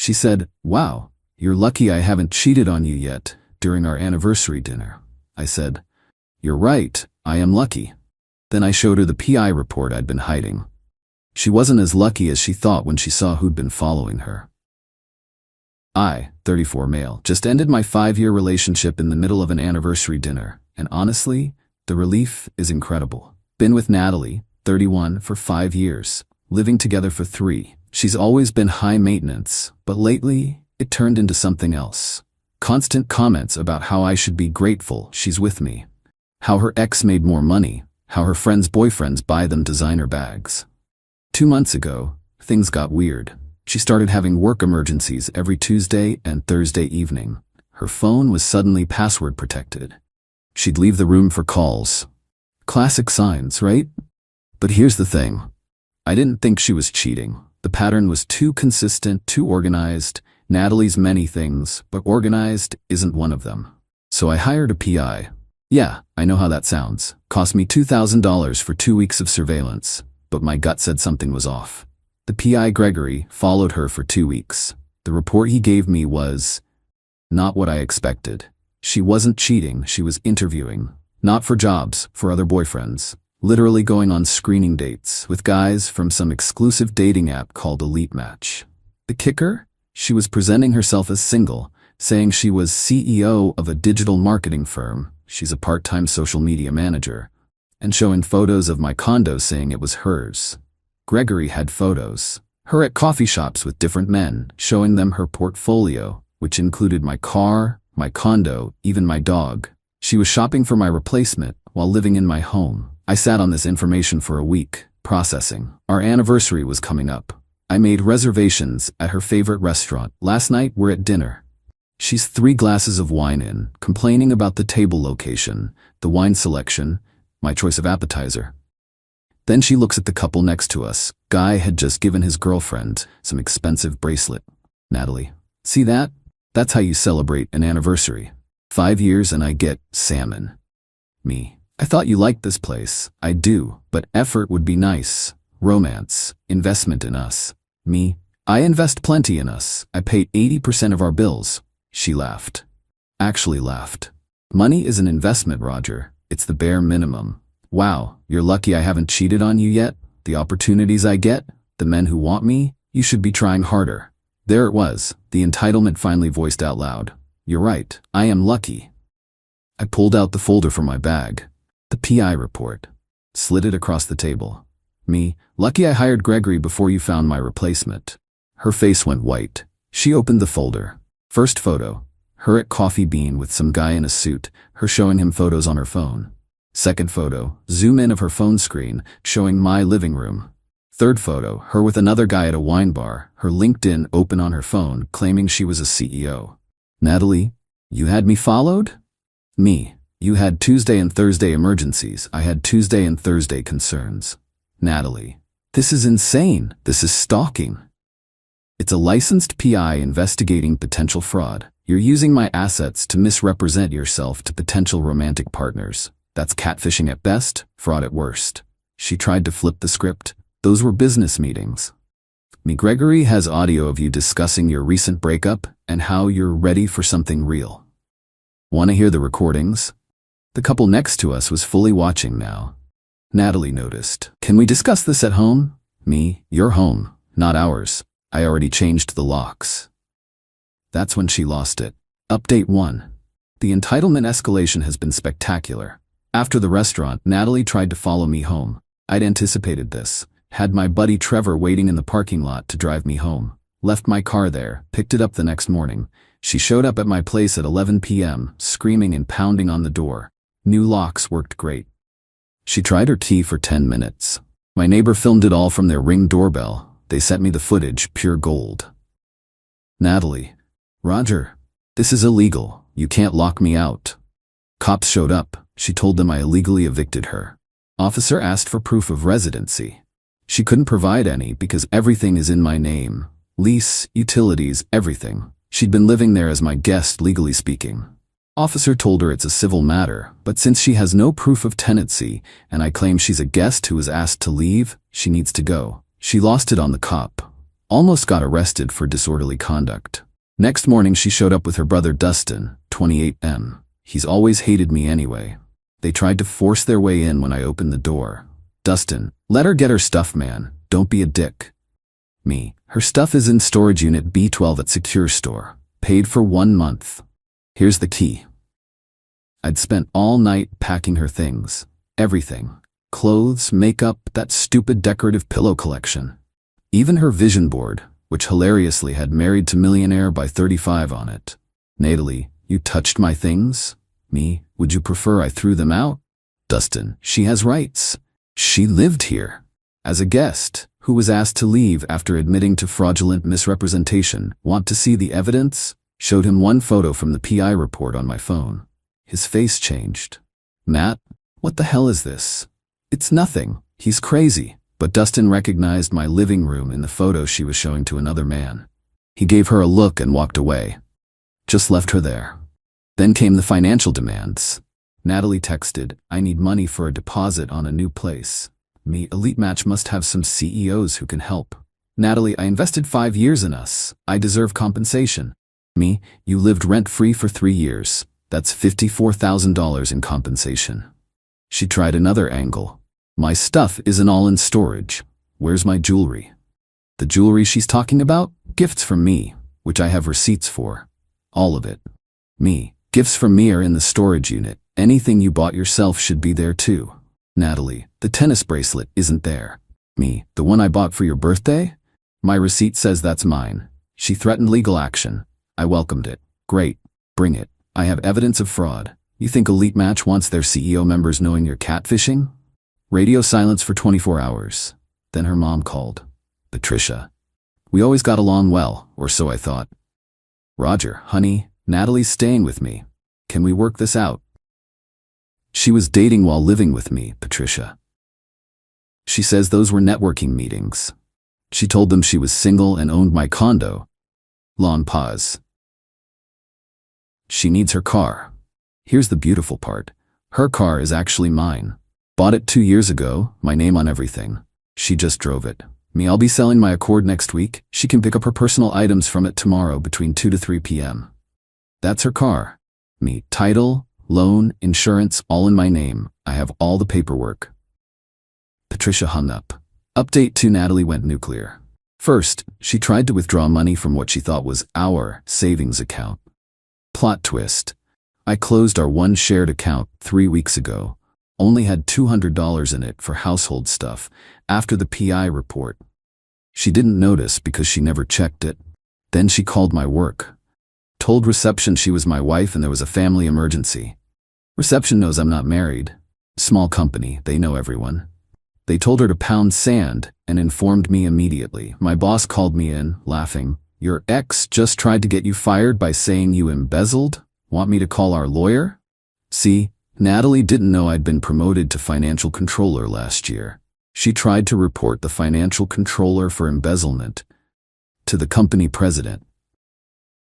She said, "Wow, you're lucky I haven't cheated on you yet during our anniversary dinner." I said, "You're right, I am lucky." Then I showed her the PI report I'd been hiding. She wasn't as lucky as she thought when she saw who'd been following her. I, 34 male, just ended my 5-year relationship in the middle of an anniversary dinner, and honestly, the relief is incredible. Been with Natalie, 31, for 5 years, living together for 3. She's always been high maintenance, but lately, it turned into something else. Constant comments about how I should be grateful she's with me, how her ex made more money, how her friends' boyfriends buy them designer bags. 2 months ago, things got weird. She started having work emergencies every Tuesday and Thursday evening. Her phone was suddenly password protected. She'd leave the room for calls. Classic signs, right? But here's the thing. I didn't think she was cheating. The pattern was too consistent, too organized. Natalie's many things, but organized isn't one of them. So I hired a PI. Yeah, I know how that sounds. Cost me $2,000 for 2 weeks of surveillance, but my gut said something was off. The PI, Gregory, followed her for 2 weeks. The report he gave me was not what I expected. She wasn't cheating, she was interviewing. Not for jobs, for other boyfriends. Literally going on screening dates with guys from some exclusive dating app called Elite Match. The kicker? She was presenting herself as single, saying she was CEO of a digital marketing firm. She's a part-time social media manager. And showing photos of my condo saying it was hers. Gregory had photos. Her at coffee shops with different men, showing them her portfolio, which included my car, my condo, even my dog. She was shopping for my replacement while living in my home. I sat on this information for a week, processing. Our anniversary was coming up. I made reservations at her favorite restaurant. Last night we're at dinner. She's 3 glasses of wine in, complaining about the table location, the wine selection, my choice of appetizer. Then she looks at the couple next to us. Guy had just given his girlfriend some expensive bracelet. Natalie, see that? That's how you celebrate an anniversary. 5 years and I get salmon. Me, I thought you liked this place. I do, but effort would be nice. Romance, investment in us. Me, I invest plenty in us. I pay 80% of our bills. She laughed. Actually laughed. Money is an investment, Roger. It's the bare minimum. Wow, you're lucky I haven't cheated on you yet. The opportunities I get, the men who want me, you should be trying harder. There it was, the entitlement finally voiced out loud. You're right, I am lucky. I pulled out the folder from my bag. The PI report. Slid it across the table. Me, lucky I hired Gregory before you found my replacement. Her face went white. She opened the folder. First photo. Her at Coffee Bean with some guy in a suit, her showing him photos on her phone. Second photo, zoom in of her phone screen, showing my living room. Third photo, her with another guy at a wine bar, her LinkedIn open on her phone, claiming she was a CEO. Natalie, you had me followed? Me, you had Tuesday and Thursday emergencies, I had Tuesday and Thursday concerns. Natalie, this is insane, this is stalking. It's a licensed PI investigating potential fraud. You're using my assets to misrepresent yourself to potential romantic partners. That's catfishing at best, fraud at worst. She tried to flip the script. Those were business meetings. Me, Gregory has audio of you discussing your recent breakup and how you're ready for something real. Want to hear the recordings? The couple next to us was fully watching now. Natalie noticed. Can we discuss this at home? Me, your home, not ours. I already changed the locks. That's when she lost it. Update 1. The entitlement escalation has been spectacular. After the restaurant, Natalie tried to follow me home. I'd anticipated this. Had my buddy Trevor waiting in the parking lot to drive me home. Left my car there, picked it up the next morning. She showed up at my place at 11 p.m., screaming and pounding on the door. New locks worked great. She tried her tea for 10 minutes. My neighbor filmed it all from their Ring doorbell. They sent me the footage, pure gold. Natalie, Roger, this is illegal. You can't lock me out. Cops showed up. She told them I illegally evicted her. Officer asked for proof of residency. She couldn't provide any because everything is in my name. Lease, utilities, everything. She'd been living there as my guest, legally speaking. Officer told her it's a civil matter, but since she has no proof of tenancy and I claim she's a guest who was asked to leave, she needs to go. She lost it on the cop. Almost got arrested for disorderly conduct. Next morning she showed up with her brother Dustin, 28M. He's always hated me anyway. They tried to force their way in when I opened the door. Dustin, let her get her stuff, man. Don't be a dick. Me, her stuff is in storage unit B12 at Secure Store. Paid for 1 month. Here's the key. I'd spent all night packing her things. Everything. Clothes, makeup, that stupid decorative pillow collection. Even her vision board, which hilariously had Married to Millionaire by 35 on it. Natalie, you touched my things? Me, would you prefer I threw them out? Dustin, she has rights. She lived here. As a guest, who was asked to leave after admitting to fraudulent misrepresentation. Want to see the evidence? Showed him one photo from the PI report on my phone. His face changed. Matt, what the hell is this? It's nothing. He's crazy. But Dustin recognized my living room in the photo she was showing to another man. He gave her a look and walked away. Just left her there. Then came the financial demands. Natalie texted, I need money for a deposit on a new place. Me, Elite Match must have some CEOs who can help. Natalie, I invested 5 years in us. I deserve compensation. Me, you lived rent-free for 3 years. That's $54,000 in compensation. She tried another angle. My stuff isn't all in storage. Where's my jewelry? The jewelry she's talking about? Gifts from me, which I have receipts for. All of it. Me, gifts from me are in the storage unit. Anything you bought yourself should be there too. Natalie, the tennis bracelet isn't there. Me, the one I bought for your birthday? My receipt says that's mine. She threatened legal action. I welcomed it. Great. Bring it. I have evidence of fraud. You think Elite Match wants their CEO members knowing you're catfishing? Radio silence for 24 hours. Then her mom called. Patricia. We always got along well, or so I thought. Roger, honey, Natalie's staying with me. Can we work this out? She was dating while living with me, Patricia. She says those were networking meetings. She told them she was single and owned my condo. Long pause. She needs her car. Here's the beautiful part. Her car is actually mine. Bought it 2 years ago, my name on everything. She just drove it. Me, I'll be selling my Accord next week. She can pick up her personal items from it tomorrow between 2 to 3 p.m. That's her car. Me, title, loan, insurance, all in my name. I have all the paperwork. Patricia hung up. Update 2: Natalie went nuclear. First, she tried to withdraw money from what she thought was our savings account. Plot twist. I closed our one shared account 3 weeks ago. Only had $200 in it for household stuff after the PI report. She didn't notice because she never checked it. Then she called my work. Told reception she was my wife and there was a family emergency. Reception knows I'm not married. Small company, they know everyone. They told her to pound sand and informed me immediately. My boss called me in, laughing. Your ex just tried to get you fired by saying you embezzled? Want me to call our lawyer? See, Natalie didn't know I'd been promoted to financial controller last year. She tried to report the financial controller for embezzlement to the company president,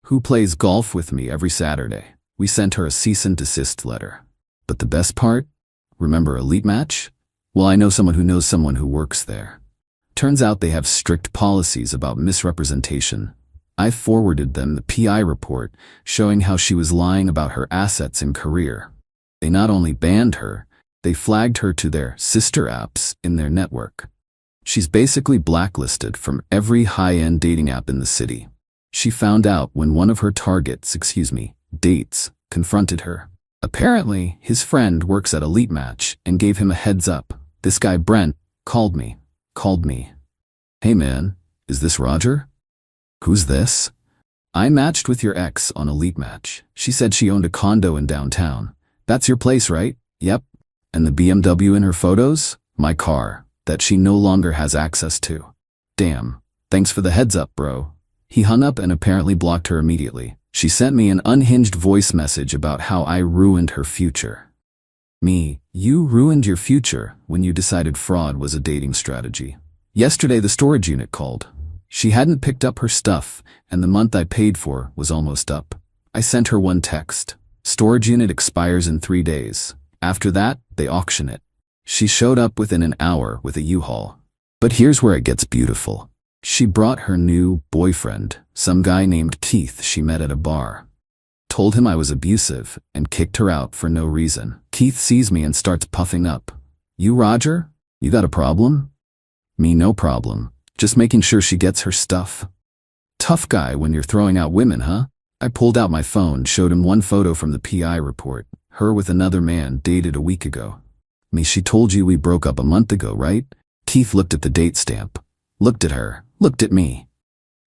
who plays golf with me every Saturday. We sent her a cease and desist letter. But the best part? Remember Elite Match? Well, I know someone who knows someone who works there. Turns out they have strict policies about misrepresentation. I forwarded them the PI report showing how she was lying about her assets and career. They not only banned her, they flagged her to their sister apps in their network. She's basically blacklisted from every high-end dating app in the city. She found out when one of her dates, confronted her. Apparently, his friend works at Elite Match and gave him a heads up. This guy Brent called me. Hey man, is this Roger? Who's this? I matched with your ex on Elite Match. She said she owned a condo in downtown. That's your place, right? Yep. And the BMW in her photos? My car, that she no longer has access to. Damn. Thanks for the heads up, bro. He hung up and apparently blocked her immediately. She sent me an unhinged voice message about how I ruined her future. Me, you ruined your future when you decided fraud was a dating strategy. Yesterday the storage unit called. She hadn't picked up her stuff, and the month I paid for was almost up. I sent her one text. Storage unit expires in 3 days. After that, they auction it. She showed up within an hour with a U-Haul. But here's where it gets beautiful. She brought her new boyfriend, some guy named Keith she met at a bar. Told him I was abusive and kicked her out for no reason. Keith sees me and starts puffing up. You, Roger? You got a problem? Me, no problem. Just making sure she gets her stuff. Tough guy when you're throwing out women, huh? I pulled out my phone, showed him one photo from the PI report. Her with another man, dated a week ago. Me, she told you we broke up a month ago, right? Keith looked at the date stamp. Looked at her. Looked at me.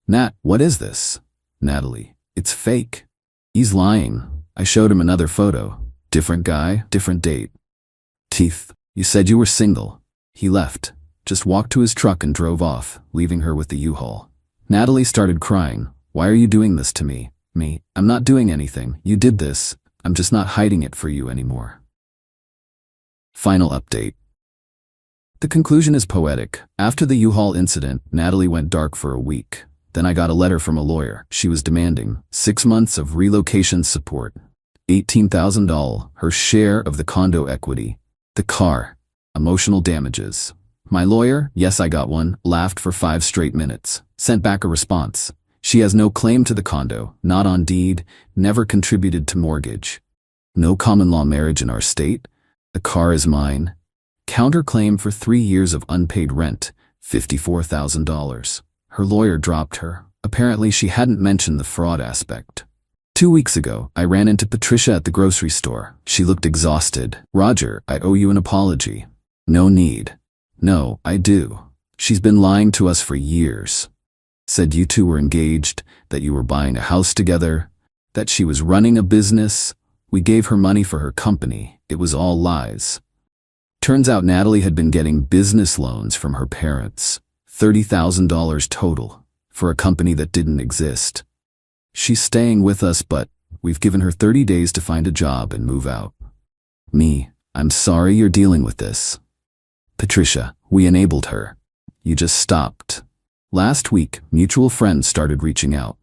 Nat, what is this? Natalie, it's fake. He's lying. I showed him another photo. Different guy, different date. Keith, you said you were single. He left. Just walked to his truck and drove off, leaving her with the U-Haul. Natalie started crying. Why are you doing this to me? Me, I'm not doing anything. You did this. I'm just not hiding it for you anymore. Final update. The conclusion is poetic. After the U-Haul incident, Natalie went dark for a week. Then I got a letter from a lawyer. She was demanding 6 months of relocation support, $18,000, her share of the condo equity, the car, emotional damages. My lawyer, yes I got one, laughed for 5 straight minutes, sent back a response. She has no claim to the condo, not on deed, never contributed to mortgage. No common law marriage in our state. The car is mine. Counterclaim for 3 years of unpaid rent, $54,000. Her lawyer dropped her. Apparently she hadn't mentioned the fraud aspect. 2 weeks ago, I ran into Patricia at the grocery store. She looked exhausted. Roger, I owe you an apology. No need. No, I do. She's been lying to us for years. Said you two were engaged, that you were buying a house together, that she was running a business. We gave her money for her company. It was all lies. Turns out Natalie had been getting business loans from her parents, $30,000 total, for a company that didn't exist. She's staying with us, but we've given her 30 days to find a job and move out. Me, I'm sorry you're dealing with this. Patricia, we enabled her. You just stopped. Last week, mutual friends started reaching out.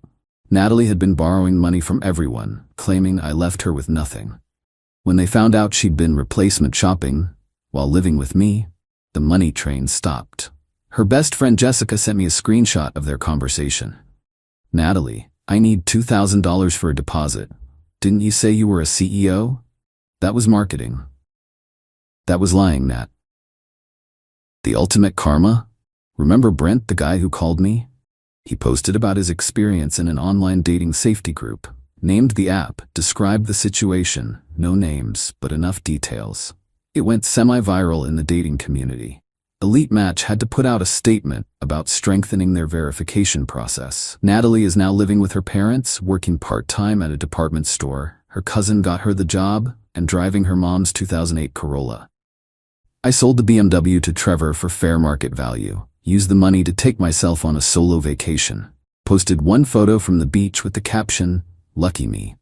Natalie had been borrowing money from everyone, claiming I left her with nothing. When they found out she'd been replacement shopping while living with me, the money train stopped. Her best friend Jessica sent me a screenshot of their conversation. Natalie, I need $2,000 for a deposit. Didn't you say you were a CEO? That was marketing. That was lying, Nat. The ultimate karma? Remember Brent, the guy who called me? He posted about his experience in an online dating safety group, named the app, described the situation, no names, but enough details. It went semi-viral in the dating community. Elite Match had to put out a statement about strengthening their verification process. Natalie is now living with her parents, working part-time at a department store. Her cousin got her the job, and driving her mom's 2008 Corolla. I sold the BMW to Trevor for fair market value. Used the money to take myself on a solo vacation. Posted one photo from the beach with the caption, "Lucky me."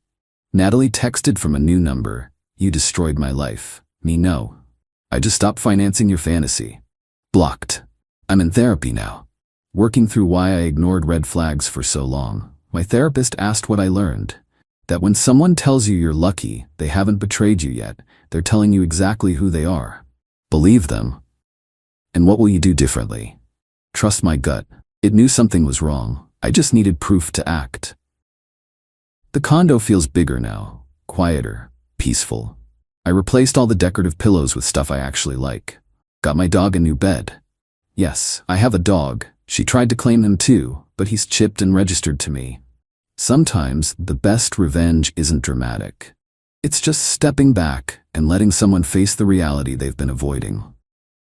Natalie texted from a new number, "You destroyed my life." Me, no. I just stopped financing your fantasy. Blocked. I'm in therapy now. Working through why I ignored red flags for so long. My therapist asked what I learned. That when someone tells you you're lucky, they haven't betrayed you yet. They're telling you exactly who they are. Believe them. And what will you do differently? Trust my gut. It knew something was wrong. I just needed proof to act. The condo feels bigger now, quieter, peaceful. I replaced all the decorative pillows with stuff I actually like. Got my dog a new bed. Yes, I have a dog. She tried to claim him too, but he's chipped and registered to me. Sometimes the best revenge isn't dramatic. It's just stepping back and letting someone face the reality they've been avoiding.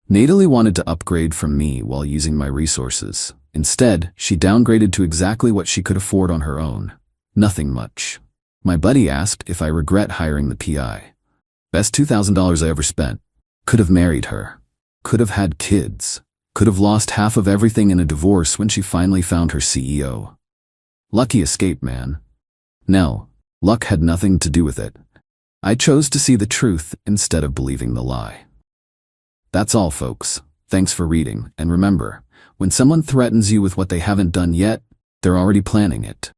Natalie wanted to upgrade from me while using my resources. Instead, she downgraded to exactly what she could afford on her own. Nothing much. My buddy asked if I regret hiring the PI. Best $2,000 I ever spent. Could have married her. Could have had kids. Could have lost half of everything in a divorce when she finally found her CEO. Lucky escape, man. No, luck had nothing to do with it. I chose to see the truth instead of believing the lie. That's all, folks. Thanks for reading, and remember, when someone threatens you with what they haven't done yet, they're already planning it.